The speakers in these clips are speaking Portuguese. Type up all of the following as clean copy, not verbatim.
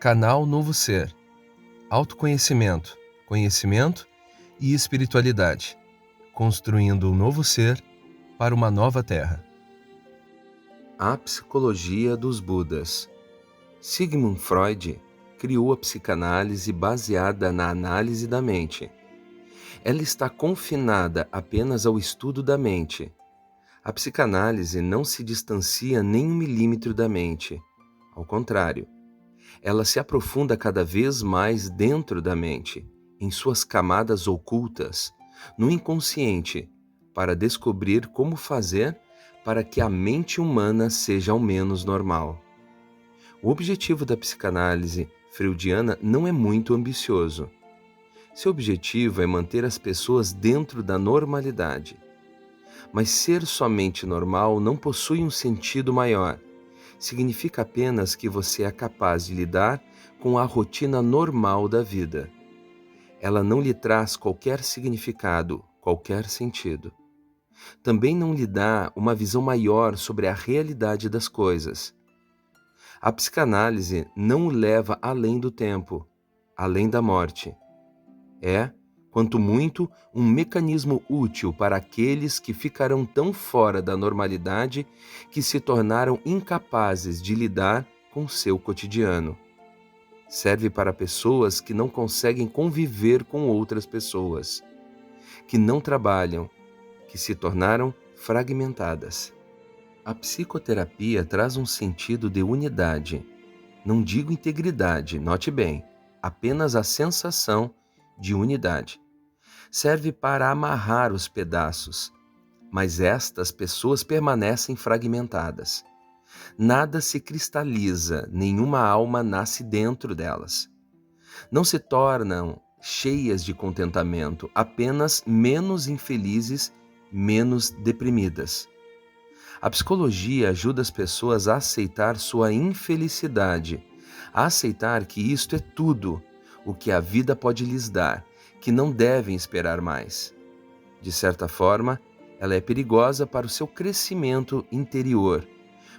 Canal Novo Ser. Autoconhecimento, conhecimento e espiritualidade. Construindo um novo ser para uma nova terra. A psicologia dos Budas. Sigmund Freud criou a psicanálise baseada na análise da mente. Ela está confinada apenas ao estudo da mente. A psicanálise não se distancia nem 1 milímetro da mente. Ao contrário, ela se aprofunda cada vez mais dentro da mente, em suas camadas ocultas, no inconsciente, para descobrir como fazer para que a mente humana seja ao menos normal. O objetivo da psicanálise freudiana não é muito ambicioso. Seu objetivo é manter as pessoas dentro da normalidade. Mas ser somente normal não possui um sentido maior. Significa apenas que você é capaz de lidar com a rotina normal da vida. Ela não lhe traz qualquer significado, qualquer sentido. Também não lhe dá uma visão maior sobre a realidade das coisas. A psicanálise não o leva além do tempo, além da morte. É, quanto muito, um mecanismo útil para aqueles que ficarão tão fora da normalidade que se tornaram incapazes de lidar com seu cotidiano. Serve para pessoas que não conseguem conviver com outras pessoas, que não trabalham, que se tornaram fragmentadas. A psicoterapia traz um sentido de unidade. Não digo integridade, note bem, apenas a sensação de unidade. Serve para amarrar os pedaços, mas estas pessoas permanecem fragmentadas. Nada se cristaliza, nenhuma alma nasce dentro delas. Não se tornam cheias de contentamento, apenas menos infelizes, menos deprimidas. A psicologia ajuda as pessoas a aceitar sua infelicidade, a aceitar que isto é tudo o que a vida pode lhes dar, que não devem esperar mais. De certa forma, ela é perigosa para o seu crescimento interior,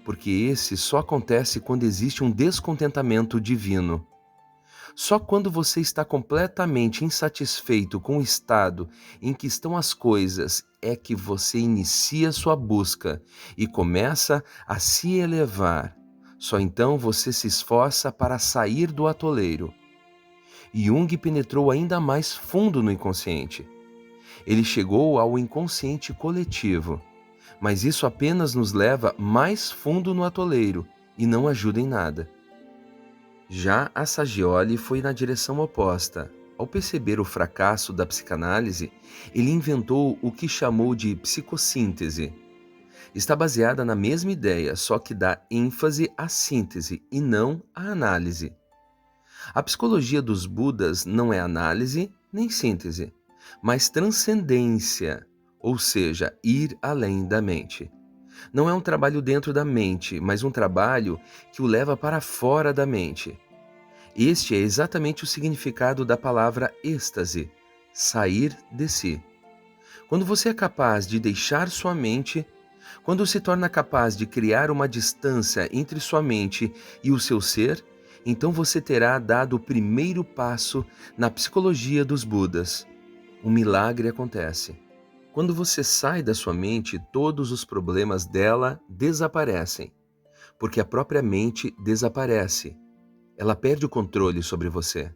porque esse só acontece quando existe um descontentamento divino. Só quando você está completamente insatisfeito com o estado em que estão as coisas é que você inicia sua busca e começa a se elevar. Só então você se esforça para sair do atoleiro. Jung penetrou ainda mais fundo no inconsciente. Ele chegou ao inconsciente coletivo, mas isso apenas nos leva mais fundo no atoleiro e não ajuda em nada. Já a Sagioli foi na direção oposta. Ao perceber o fracasso da psicanálise, ele inventou o que chamou de psicossíntese. Está baseada na mesma ideia, só que dá ênfase à síntese e não à análise. A psicologia dos Budas não é análise nem síntese, mas transcendência, ou seja, ir além da mente. Não é um trabalho dentro da mente, mas um trabalho que o leva para fora da mente. Este é exatamente o significado da palavra êxtase, sair de si. Quando você é capaz de deixar sua mente, quando se torna capaz de criar uma distância entre sua mente e o seu ser, então você terá dado o primeiro passo na psicologia dos Budas. Um milagre acontece. Quando você sai da sua mente, todos os problemas dela desaparecem, porque a própria mente desaparece. Ela perde o controle sobre você.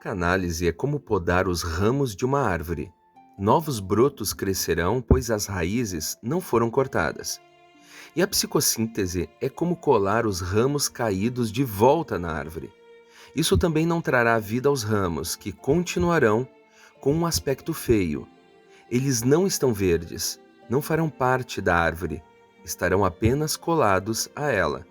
A análise é como podar os ramos de uma árvore. Novos brotos crescerão, pois as raízes não foram cortadas. E a psicossíntese é como colar os ramos caídos de volta na árvore. Isso também não trará vida aos ramos, que continuarão com um aspecto feio. Eles não estão verdes, não farão parte da árvore, estarão apenas colados a ela.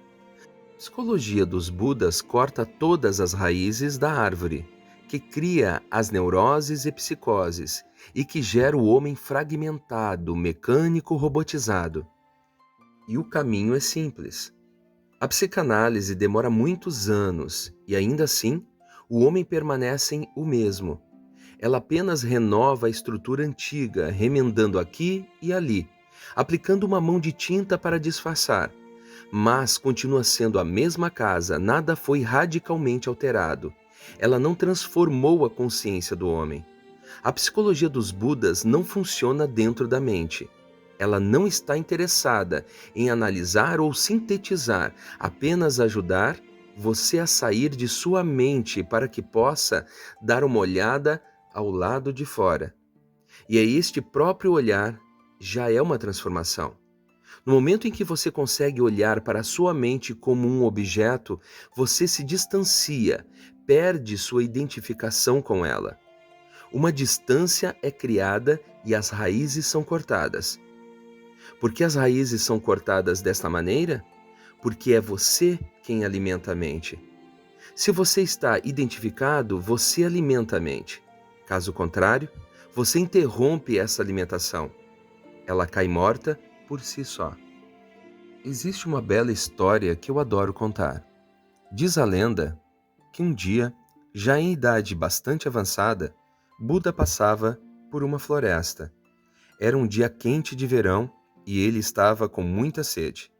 A psicologia dos Budas corta todas as raízes da árvore, que cria as neuroses e psicoses, e que gera o homem fragmentado, mecânico, robotizado. E o caminho é simples. A psicanálise demora muitos anos e ainda assim o homem permanece o mesmo. Ela apenas renova a estrutura antiga, remendando aqui e ali, aplicando uma mão de tinta para disfarçar, Mas continua sendo a mesma casa, nada foi radicalmente alterado. Ela não transformou a consciência do homem. A psicologia dos Budas não funciona dentro da mente. Ela não está interessada em analisar ou sintetizar, apenas ajudar você a sair de sua mente para que possa dar uma olhada ao lado de fora. E é este próprio olhar já é uma transformação. No momento em que você consegue olhar para a sua mente como um objeto, você se distancia, perde sua identificação com ela. Uma distância é criada e as raízes são cortadas. Por que as raízes são cortadas desta maneira? Porque é você quem alimenta a mente. Se você está identificado, você alimenta a mente. Caso contrário, você interrompe essa alimentação. Ela cai morta por si só. Existe uma bela história que eu adoro contar. Diz a lenda que um dia, já em idade bastante avançada, Buda passava por uma floresta. Era um dia quente de verão e ele estava com muita sede.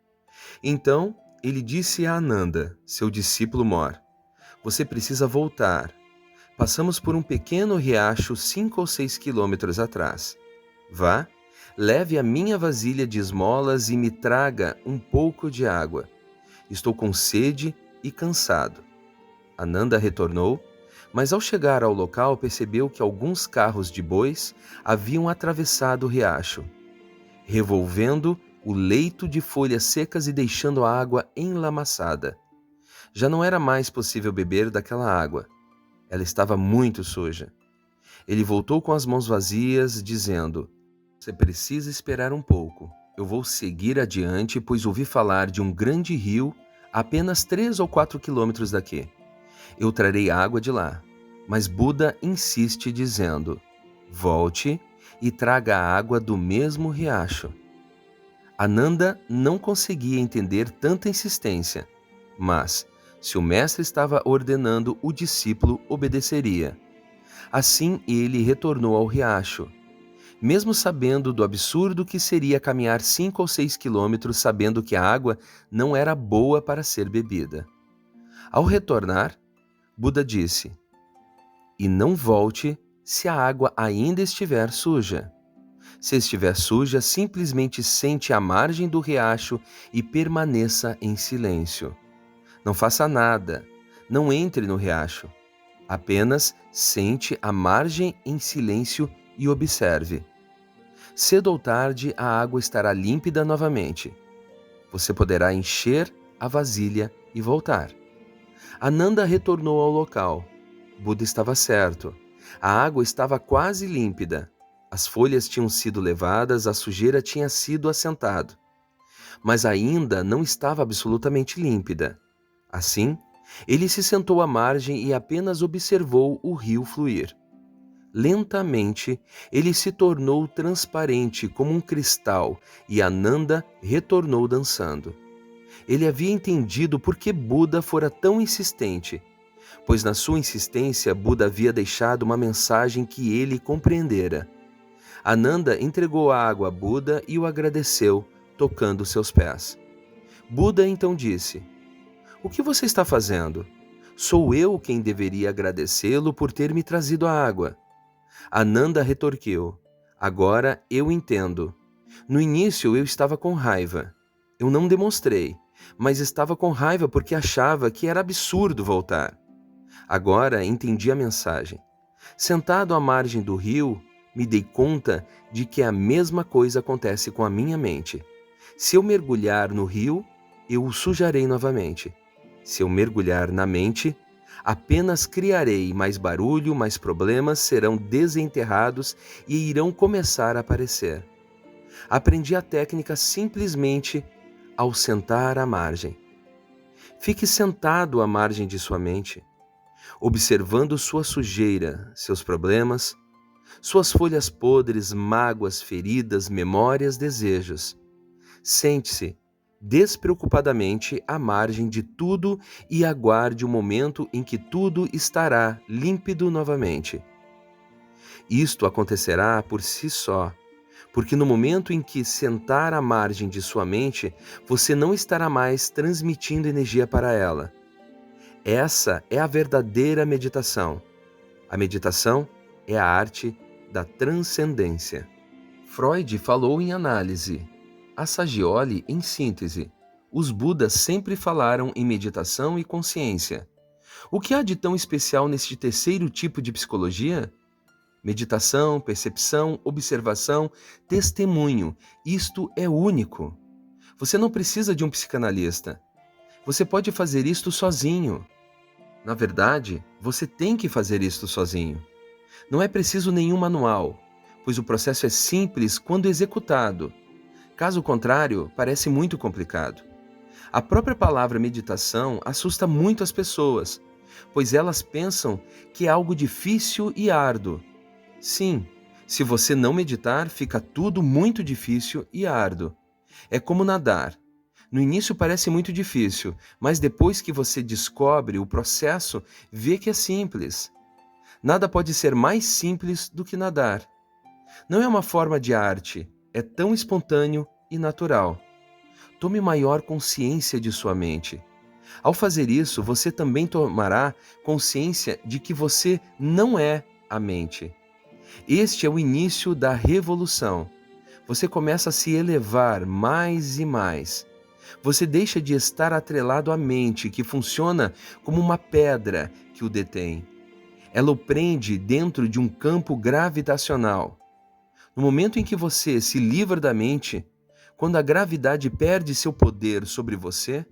Então, ele disse a Ananda, seu discípulo mor: "Você precisa voltar. Passamos por um pequeno riacho 5 ou 6 quilômetros atrás. Vá, leve a minha vasilha de esmolas e me traga um pouco de água. Estou com sede e cansado." Ananda retornou, mas ao chegar ao local percebeu que alguns carros de bois haviam atravessado o riacho, revolvendo o leito de folhas secas e deixando a água enlamaçada. Já não era mais possível beber daquela água. Ela estava muito suja. Ele voltou com as mãos vazias, dizendo: "Você precisa esperar um pouco. Eu vou seguir adiante, pois ouvi falar de um grande rio a apenas 3 ou 4 quilômetros daqui. Eu trarei água de lá." Mas Buda insiste dizendo: "Volte e traga a água do mesmo riacho." Ananda não conseguia entender tanta insistência, mas, se o mestre estava ordenando, o discípulo obedeceria. Assim ele retornou ao riacho, mesmo sabendo do absurdo que seria caminhar 5 ou 6 quilômetros sabendo que a água não era boa para ser bebida. Ao retornar, Buda disse: "E não volte se a água ainda estiver suja. Se estiver suja, simplesmente sente a margem do riacho e permaneça em silêncio. Não faça nada, não entre no riacho. Apenas sente a margem em silêncio e observe. Cedo ou tarde, a água estará límpida novamente. Você poderá encher a vasilha e voltar." Ananda retornou ao local. Buda estava certo. A água estava quase límpida. As folhas tinham sido levadas, a sujeira tinha sido assentado. Mas ainda não estava absolutamente límpida. Assim, ele se sentou à margem e apenas observou o rio fluir. Lentamente, ele se tornou transparente como um cristal e Ananda retornou dançando. Ele havia entendido por que Buda fora tão insistente, pois na sua insistência Buda havia deixado uma mensagem que ele compreendera. Ananda entregou a água a Buda e o agradeceu, tocando seus pés. Buda então disse: "O que você está fazendo? Sou eu quem deveria agradecê-lo por ter me trazido a água." Ananda retorquiu: "Agora eu entendo. No início eu estava com raiva. Eu não demonstrei, mas estava com raiva porque achava que era absurdo voltar. Agora entendi a mensagem. Sentado à margem do rio, me dei conta de que a mesma coisa acontece com a minha mente. Se eu mergulhar no rio, eu o sujarei novamente. Se eu mergulhar na mente, apenas criarei mais barulho, mais problemas serão desenterrados e irão começar a aparecer. Aprendi a técnica simplesmente ao sentar à margem. Fique sentado à margem de sua mente, observando sua sujeira, seus problemas, suas folhas podres, mágoas, feridas, memórias, desejos. Sente-se despreocupadamente à margem de tudo e aguarde o momento em que tudo estará límpido novamente. Isto acontecerá por si só, Porque no momento em que sentar à margem de sua mente, você não estará mais transmitindo energia para ela. Essa é a verdadeira meditação. A meditação é a arte da transcendência. Freud falou em análise, Assagioli em síntese. Os Budas sempre falaram em meditação e consciência. O que há de tão especial neste terceiro tipo de psicologia? Meditação, percepção, observação, testemunho. Isto é único. Você não precisa de um psicanalista. Você pode fazer isto sozinho. Na verdade, você tem que fazer isto sozinho. Não é preciso nenhum manual, pois o processo é simples quando executado. Caso contrário, parece muito complicado. A própria palavra meditação assusta muito as pessoas, pois elas pensam que é algo difícil e árduo. Sim, se você não meditar, fica tudo muito difícil e árduo. É como nadar. No início parece muito difícil, mas depois que você descobre o processo, vê que é simples. Nada pode ser mais simples do que nadar. Não é uma forma de arte, é tão espontâneo e natural. Tome maior consciência de sua mente. Ao fazer isso, você também tomará consciência de que você não é a mente. Este é o início da revolução. Você começa a se elevar mais e mais. Você deixa de estar atrelado à mente, que funciona como uma pedra que o detém. Ela o prende dentro de um campo gravitacional. No momento em que você se livra da mente, quando a gravidade perde seu poder sobre você,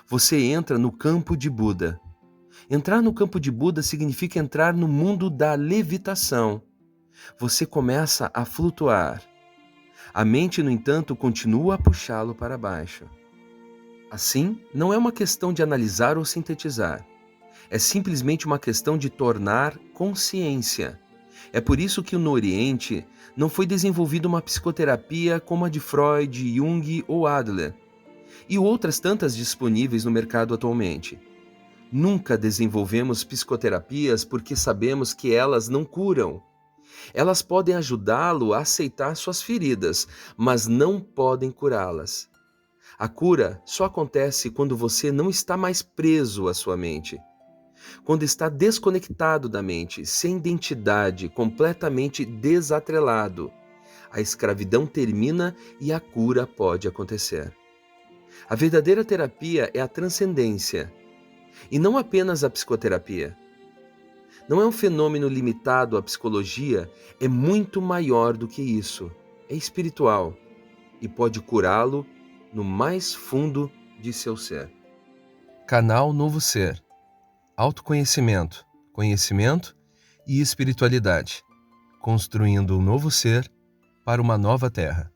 você entra no campo de Buda. Entrar no campo de Buda significa entrar no mundo da levitação. Você começa a flutuar. A mente, no entanto, continua a puxá-lo para baixo. Assim, não é uma questão de analisar ou sintetizar. É simplesmente uma questão de tornar consciência. É por isso que no Oriente não foi desenvolvida uma psicoterapia como a de Freud, Jung ou Adler, e outras tantas disponíveis no mercado atualmente. Nunca desenvolvemos psicoterapias porque sabemos que elas não curam. Elas podem ajudá-lo a aceitar suas feridas, mas não podem curá-las. A cura só acontece quando você não está mais preso à sua mente. Quando está desconectado da mente, sem identidade, completamente desatrelado, a escravidão termina e a cura pode acontecer. A verdadeira terapia é a transcendência, e não apenas a psicoterapia. Não é um fenômeno limitado à psicologia, é muito maior do que isso. É espiritual e pode curá-lo no mais fundo de seu ser. Canal Novo Ser. Autoconhecimento, conhecimento e espiritualidade. Construindo um novo ser para uma nova terra.